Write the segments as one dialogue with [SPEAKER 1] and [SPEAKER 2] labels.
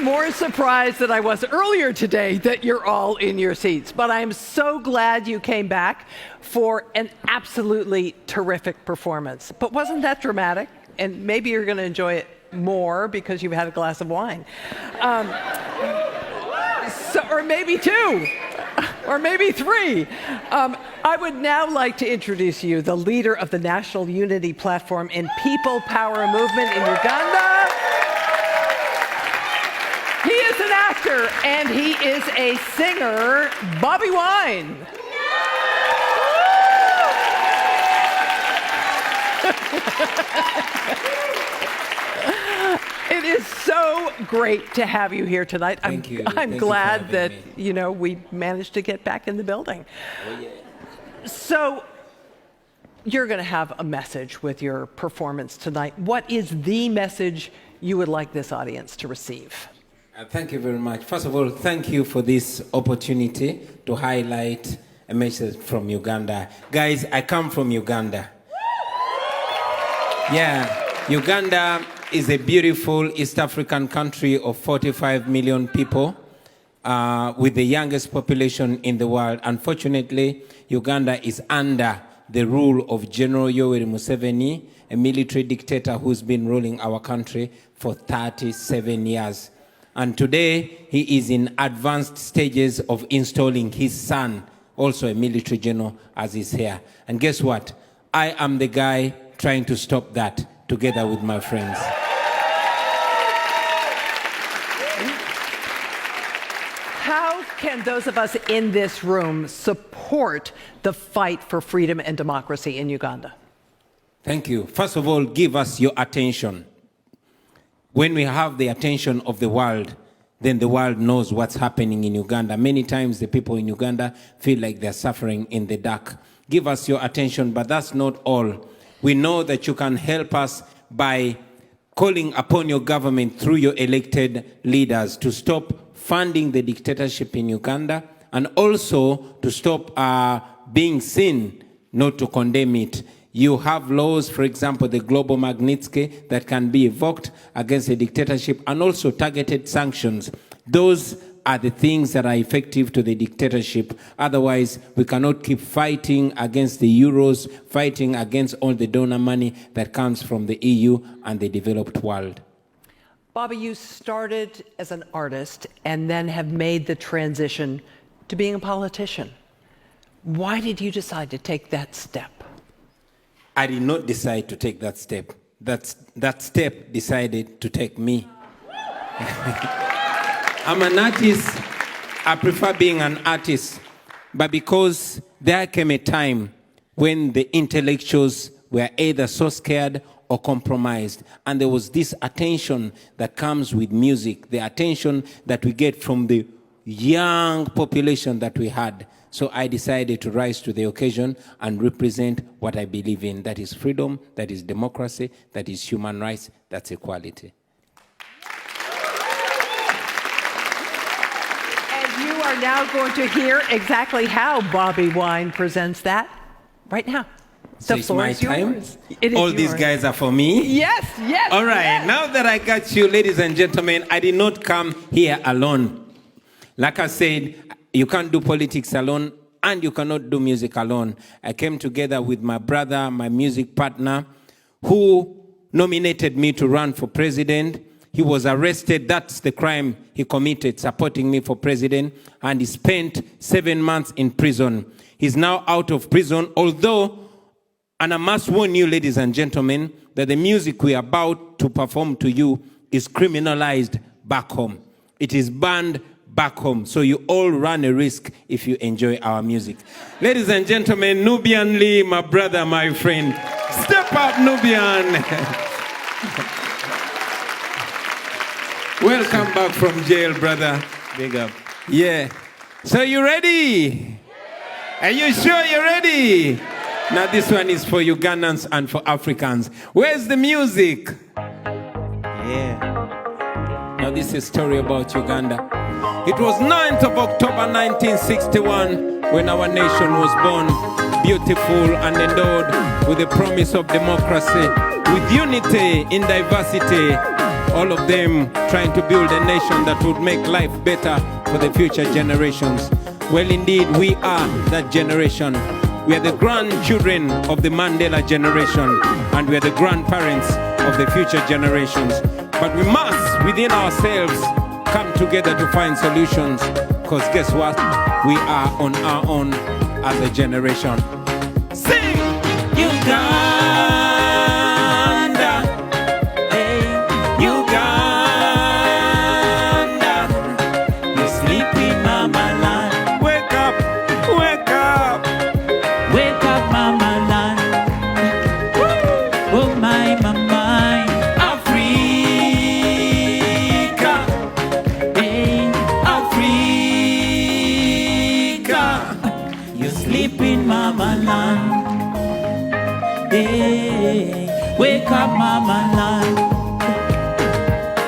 [SPEAKER 1] even more surprised than I was earlier today that you're all in your seats. But I'm so glad you came back for an absolutely terrific performance. But wasn't that dramatic? And maybe you're going to enjoy it more because you've had a glass of wine. Or maybe two. Or maybe three. I would now like to introduce you the leader of the National Unity Platform and People Power Movement in Uganda. He is an actor and he is a singer, Bobi Wine. It is so great to have you here tonight.
[SPEAKER 2] Thank you.
[SPEAKER 1] I'm glad that, we managed to get back in the building.
[SPEAKER 2] Oh, yeah.
[SPEAKER 1] So, you're going to have a message with your performance tonight. What is the message you would like this audience to receive?
[SPEAKER 2] Thank you very much. First of all, thank you for this opportunity to highlight a message from Uganda. Guys, I come from Uganda. Yeah, Uganda is a beautiful East African country of 45 million people with the youngest population in the world. Unfortunately, Uganda is under the rule of General Yoweri Museveni, a military dictator who's been ruling our country for 37 years. And today, he is in advanced stages of installing his son, also a military general, as he's here. And guess what? I am the guy trying to stop that together with my friends.
[SPEAKER 1] How can those of us in this room support the fight for freedom and democracy in Uganda?
[SPEAKER 2] Thank you. First of all, give us your attention. When we have the attention of the world, then the world knows what's happening in Uganda. Many times the people in Uganda feel like they're suffering in the dark. Give us your attention, but that's not all. We know that you can help us by calling upon your government through your elected leaders to stop funding the dictatorship in Uganda and also to stop being seen, not to condemn it. You have laws, for example, the Global Magnitsky, that can be evoked against a dictatorship, and also targeted sanctions. Those are the things that are effective to the dictatorship. Otherwise, we cannot keep fighting against the euros, fighting against all the donor money that comes from the EU and the developed world.
[SPEAKER 1] Bobi, you started as an artist and then have made the transition to being a politician. Why did you decide to take that step?
[SPEAKER 2] I did not decide to take that step. That step decided to take me. I'm an artist. I prefer being an artist. But because there came a time when the intellectuals were either so scared or compromised. And there was this attention that comes with music, the attention that we get from the young population that we had. So I decided to rise to the occasion and represent what I believe in. That is freedom, that is democracy, that is human rights, that's equality.
[SPEAKER 1] And you are now going to hear exactly how Bobi Wine presents that right now.
[SPEAKER 2] So it's my time? All these guys are for me?
[SPEAKER 1] Yes, yes.
[SPEAKER 2] All right,
[SPEAKER 1] yes.
[SPEAKER 2] Now that I got you, ladies and gentlemen, I did not come here alone. Like I said, you can't do politics alone, and you cannot do music alone. I came together with my brother, my music partner, who nominated me to run for president. He was arrested. That's the crime he committed, supporting me for president, and he spent 7 months in prison. He's now out of prison, although, and I must warn you, ladies and gentlemen, that the music we are about to perform to you is criminalized back home. It is banned back home. So you all run a risk if you enjoy our music. Ladies and gentlemen, Nubian Lee, my brother, my friend. Step up, Nubian. Welcome back from jail, brother. Big up. Yeah. So you ready? Are you sure you're ready? Now this one is for Ugandans and for Africans. Where's the music? Yeah. Now this is a story about Uganda. It was 9th of October 1961 when our nation was born, beautiful and endowed with the promise of democracy, with unity in diversity. all of them trying to build a nation that would make life better for the future generations. Well, indeed, we are that generation. We are the grandchildren of the Mandela generation, and we are the grandparents of the future generations. But we must, within ourselves, come together to find solutions, because guess what? We are on our own as a generation. Sing! Uganda, hey, Uganda, you sleepy mama land. Wake up, wake up,
[SPEAKER 3] Wake up, mama land. Oh my mama,
[SPEAKER 2] Africa,
[SPEAKER 3] hey,
[SPEAKER 2] Africa,
[SPEAKER 3] you sleeping, mama land. Hey, wake up, mama land.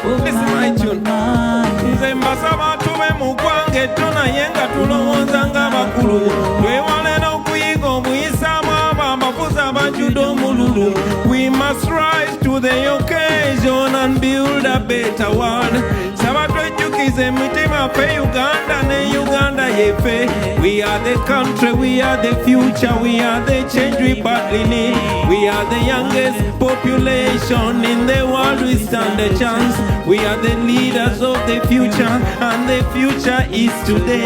[SPEAKER 3] Oh
[SPEAKER 2] Listen my tune.
[SPEAKER 3] mama,
[SPEAKER 2] Nze mbasaba tube mu gwange tunaye nga tulowooza ng'abakulu, twewale n'okuyiga obuyisaamu abo abafuzi abajjudde omululu. We must rise to the occasion and build a better world. Saba twejjukize emitima ffe Uganda ne Uganda yeffe. We are the country, we are the future, we are the change we badly need. We are the youngest population in the world, we stand a chance. We are the leaders of the future, and the future is today.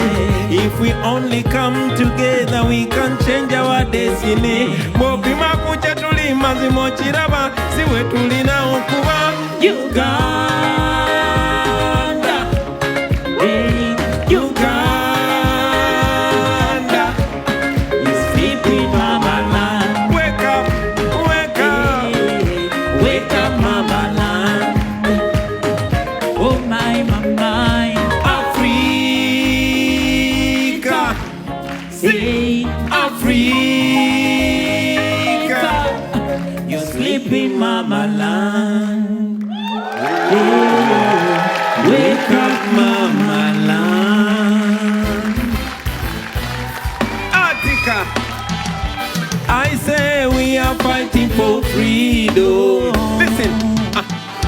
[SPEAKER 2] If we only come together, we can change our destiny. Bobi makuche tuli mazimo chiraba, siwe tulina okuba Uganda,
[SPEAKER 3] hey,
[SPEAKER 2] Uganda.
[SPEAKER 3] you sleeping, mama land.
[SPEAKER 2] Wake up, wake up.
[SPEAKER 3] Hey, wake up, mama land. Oh my mama,
[SPEAKER 2] Africa,
[SPEAKER 3] hey,
[SPEAKER 2] Africa.
[SPEAKER 3] you sleeping, mama land.
[SPEAKER 2] Wake up, mama land. Attica, I say we are fighting for freedom. Listen.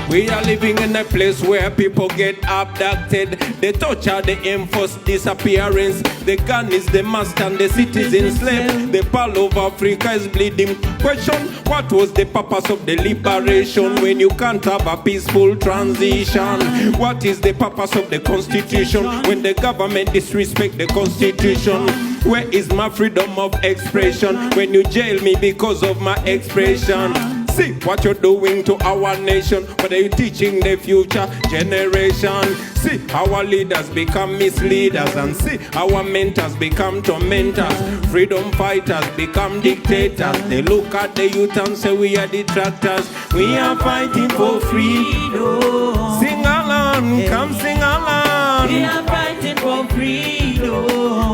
[SPEAKER 2] We are living in a place where people get abducted. They torture, they enforce disappearance. The gun is the master and the citizen slave. The pearl of Africa is bleeding. Question, what was the purpose of the liberation when you can't have a peaceful transition? What is the purpose of the constitution when the government disrespect the constitution? Where is my freedom of expression when you jail me because of my expression? See what you're doing to our nation. What are you teaching the future generation? See our leaders become misleaders, and see our mentors become tormentors. Freedom fighters become dictators. They look at the youth and say we are detractors. We are fighting for freedom. Sing along, come sing along.
[SPEAKER 3] We are fighting for freedom.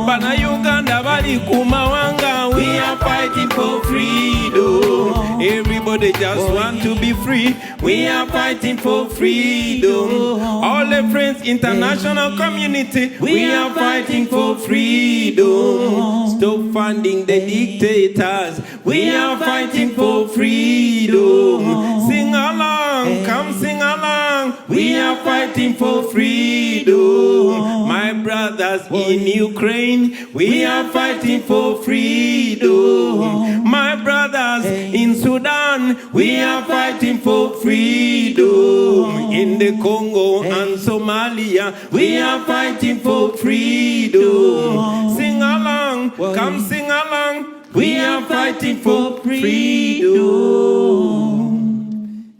[SPEAKER 2] Bana Uganda bali kumawanga. We are fighting for freedom. Everybody just want to be free. We are fighting for freedom. All the friends, international community, we are fighting for freedom. Stop funding the dictators. We are fighting for freedom. Sing along, come sing along. We are fighting for freedom. My brothers in Ukraine, we are fighting for freedom. My brothers in Sudan, we are fighting for freedom. In the Congo and Somalia, we are fighting for freedom. Sing along, come sing along. We are fighting for freedom.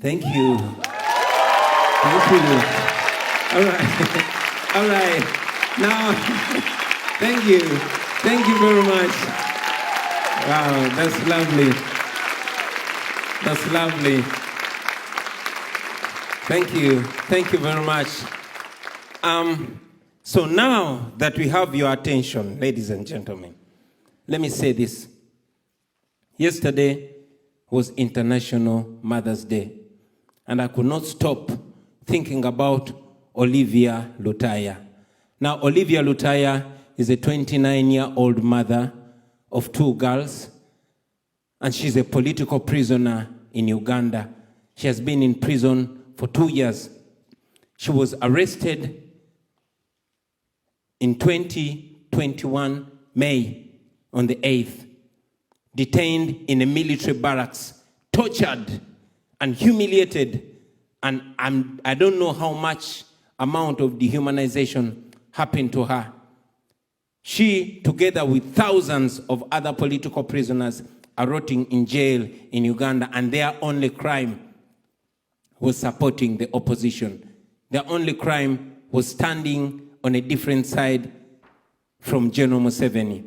[SPEAKER 2] Thank you. Thank you. All right. All right. Now, thank you. Thank you very much. Wow, that's lovely. That's lovely. Thank you. Thank you very much. So now that we have your attention, ladies and gentlemen, let me say this. Yesterday was International Mother's Day, and I could not stop thinking about Olivia Lutaya. Now, Olivia Lutaya is a 29-year-old mother of 2 girls, and she's a political prisoner in Uganda. She has been in prison for 2 years She was arrested in 2021, May, on the 8th, detained in a military barracks, tortured and humiliated, and I don't know how much amount of dehumanization happened to her. She, together with thousands of other political prisoners, are rotting in jail in Uganda, and their only crime was supporting the opposition. Their only crime was standing on a different side from General Museveni.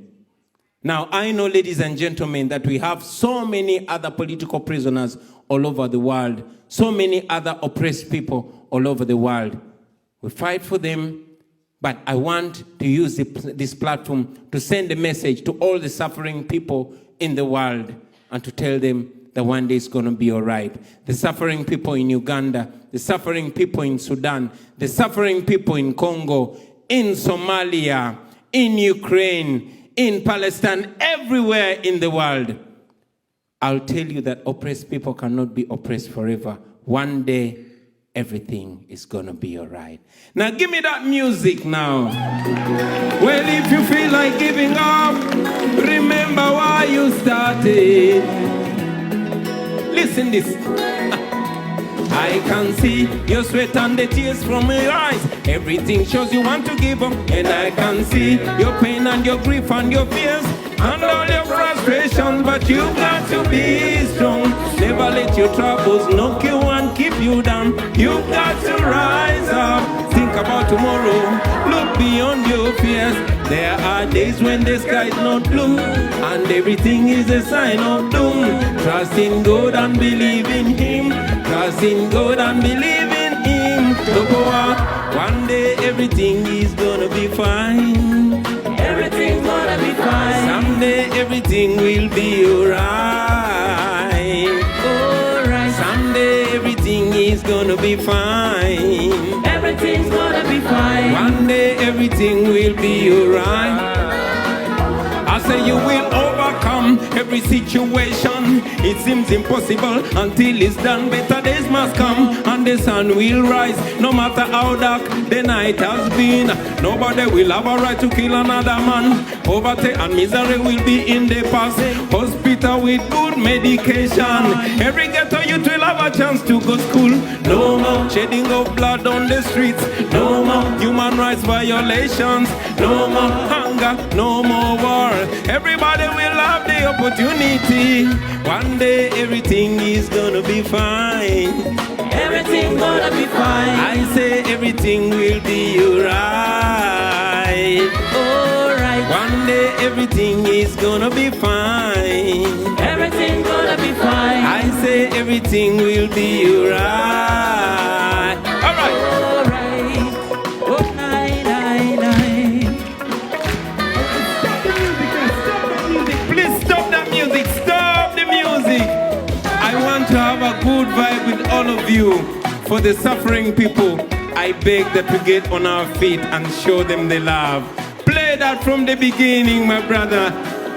[SPEAKER 2] Now, I know, ladies and gentlemen, that we have so many other political prisoners all over the world, so many other oppressed people all over the world. We fight for them, but I want to use this platform to send a message to all the suffering people in the world and to tell them that one day it's going to be all right. The suffering people in Uganda, the suffering people in Sudan, the suffering people in Congo, in Somalia, in Ukraine, in Palestine, everywhere in the world. I'll tell you that oppressed people cannot be oppressed forever. One day, everything is gonna be all right. Now give me that music now. Well, if you feel like giving up, remember why you started. Listen this. I can see your sweat and the tears from your eyes. Everything shows you want to give up. And I can see your pain and your grief and your fears and all your frustration. But you've got to be strong. Never let your troubles knock you and keep you down. You've got to rise up. Think about tomorrow. Look beyond your fears. There are days when the sky's not blue and everything is a sign of doom. Trust in God and believe in Him. Trust in God and believe in Him. One day everything is gonna be fine.
[SPEAKER 3] Everything's gonna be fine.
[SPEAKER 2] Someday everything will be alright.
[SPEAKER 3] Alright.
[SPEAKER 2] Someday everything is gonna be fine.
[SPEAKER 3] Everything's gonna be fine.
[SPEAKER 2] One day everything will be alright. I say you will overcome every situation. It seems impossible until it's done. Better days must come and the sun will rise. No matter how dark the night has been, nobody will have a right to kill another man. Poverty and misery will be in the past. Hospital with good medication. Every ghetto youth will have a chance to go school. No more shedding of blood on the streets. No more human rights violations. No more hunger, no more war. Everybody will have the opportunity. One day everything is gonna be fine.
[SPEAKER 3] Everything's gonna be fine.
[SPEAKER 2] I say everything will be alright.
[SPEAKER 3] Alright.
[SPEAKER 2] One day everything is gonna be fine.
[SPEAKER 3] Everything's gonna be fine.
[SPEAKER 2] I say everything will be alright. Alright.
[SPEAKER 3] Alright. Oh, nine, nine, nine.
[SPEAKER 2] Please stop the music. Stop the music. I want to have a good vibe with all of you. For the suffering people, I beg that we get on our feet and show them the love. Play that from the beginning, my brother.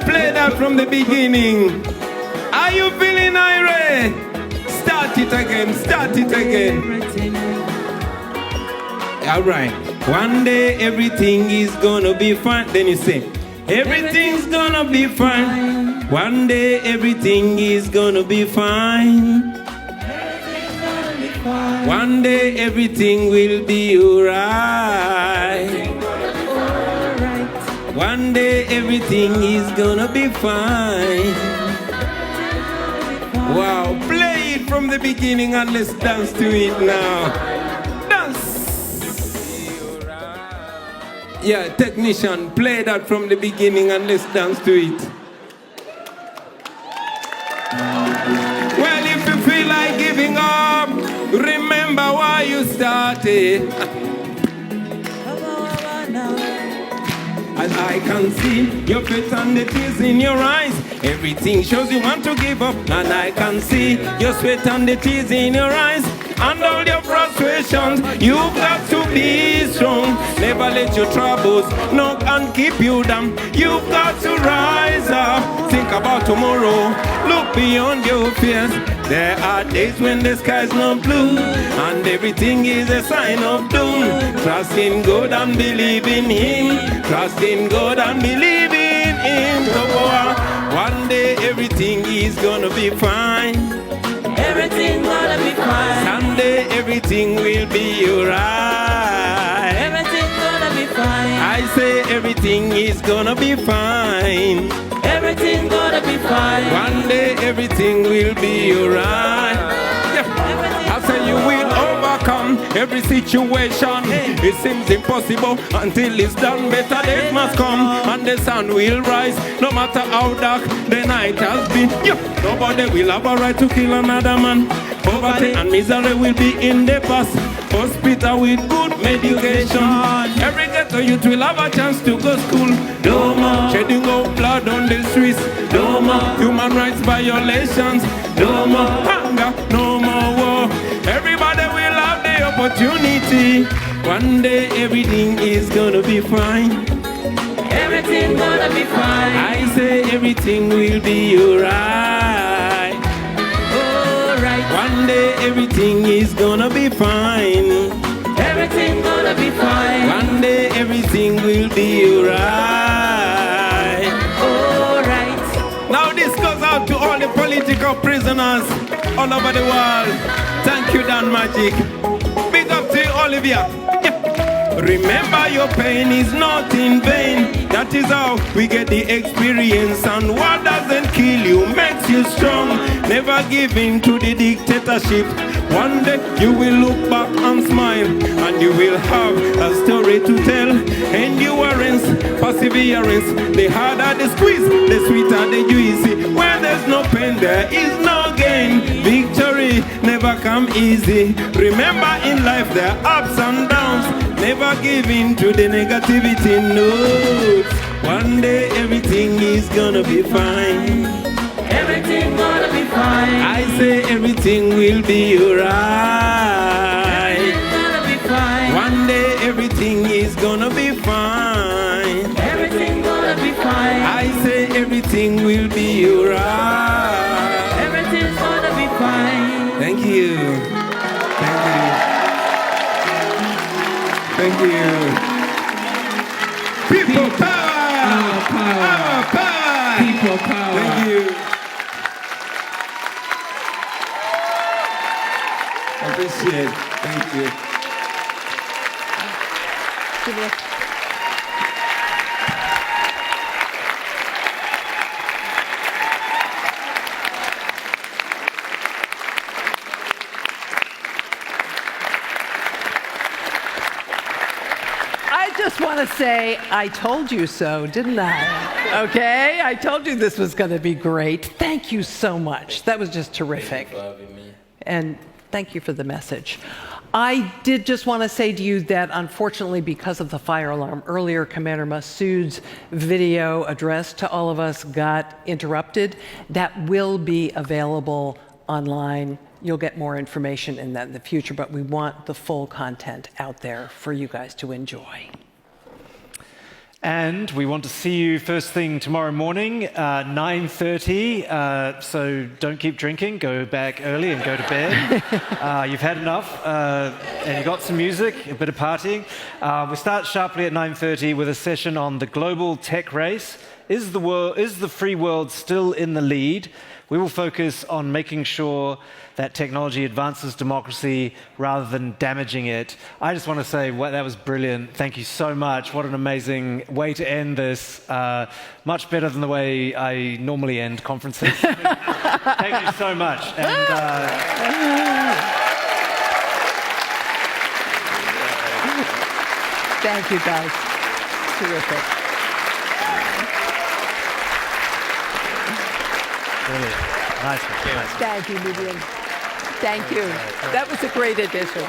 [SPEAKER 2] Play that from the beginning. Are you feeling irate? Start it again. Start it again. All right. One day everything is gonna be fine. Then you say, everything's gonna be fine. One day everything is gonna be fine. One day everything will be alright. One day everything is gonna be fine. Wow, play it from the beginning and let's dance to it now. Dance. Yeah, technician, play that from the beginning and let's dance to it. Well, if you feel like giving up, remember why you started. And I can see your faith and the tears in your eyes. Everything shows you want to give up. And I can see your sweat and the tears in your eyes. and all your frustrations. You've got to be strong. Never let your troubles knock and keep you down. You've got to rise up. Think about tomorrow. Look beyond your fears. There are days when the sky's not blue and everything is a sign of doom. Trust in God and believe in Him. Trust in God and believe in Him. So one day everything is gonna be fine.
[SPEAKER 3] Everything gonna be fine.
[SPEAKER 2] Someday everything will be alright.
[SPEAKER 3] Everything gonna be fine.
[SPEAKER 2] I say everything is gonna be fine.
[SPEAKER 3] Everything gonna be fine.
[SPEAKER 2] One day everything will be alright. I say you will overcome every situation. It seems impossible until it's done. Better days must come and the sun will rise. No matter how dark the night has been. Nobody will have a right to kill another man. Poverty and misery will be in the past. Hospital with good medication. Every ghetto youth will have a chance to go school. No more shedding of blood on the streets. No more human rights violations. No more hunger, no more war. Everybody will have the opportunity. One day everything is gonna be fine.
[SPEAKER 3] Everything gonna be fine.
[SPEAKER 2] I say everything will be alright.
[SPEAKER 3] Alright.
[SPEAKER 2] One day everything is gonna be fine.
[SPEAKER 3] Everything gonna be fine.
[SPEAKER 2] One day everything will be alright.
[SPEAKER 3] Alright.
[SPEAKER 2] Now this goes out to all the political prisoners all over the world. Thank you, Dan Magic. Big up to you, Olivia. Remember your pain is not in vain. That is how we get the experience. And what doesn't kill you makes you strong. Never give in to the dictatorship. One day you will look back and smile, and you will have a story to tell. Endurance, perseverance, the harder the squeeze, the sweeter the juicy. Where there's no pain, there is no gain. Victory never come easy. Remember in life there are ups and downs. Never give in to the negativity, no. One day everything is gonna be fine.
[SPEAKER 3] Everything gonna be fine.
[SPEAKER 2] I say everything will be alright.
[SPEAKER 3] Everything gonna be fine.
[SPEAKER 2] One day everything is gonna be fine.
[SPEAKER 3] Everything gonna be fine.
[SPEAKER 2] I say everything will be alright.
[SPEAKER 3] Everything's gonna be fine.
[SPEAKER 2] Thank you. Thank you. Thank you. People power!
[SPEAKER 3] Our power.
[SPEAKER 2] Our power!
[SPEAKER 3] People power.
[SPEAKER 2] Thank you. I appreciate it. Thank you.
[SPEAKER 1] I just want to say, I told you so, didn't I? Okay, I told you this was going to be great. Thank you so much. That was just terrific.
[SPEAKER 2] Thank you for having me.
[SPEAKER 1] And thank you for the message. I did just want to say to you that unfortunately, because of the fire alarm earlier, Commander Massoud's video address to all of us got interrupted. That will be available online. You'll get more information in that in the future, but we want the full content out there for you guys to enjoy.
[SPEAKER 4] And we want to see you first thing tomorrow morning, 9:30. So don't keep drinking. Go back early and go to bed. You've had enough, and you got some music, a bit of partying. We start sharply at 9:30 with a session on the global tech race. Is the free world still in the lead? We will focus on making sure that technology advances democracy rather than damaging it. I just want to say, that was brilliant. Thank you so much. What an amazing way to end this. Much better than the way I normally end conferences. Thank you so much. And,
[SPEAKER 1] thank you, guys. Terrific.
[SPEAKER 4] brilliant. Nice one. Nice one.
[SPEAKER 1] Thank you, Vivian. Thank you. That was a great addition.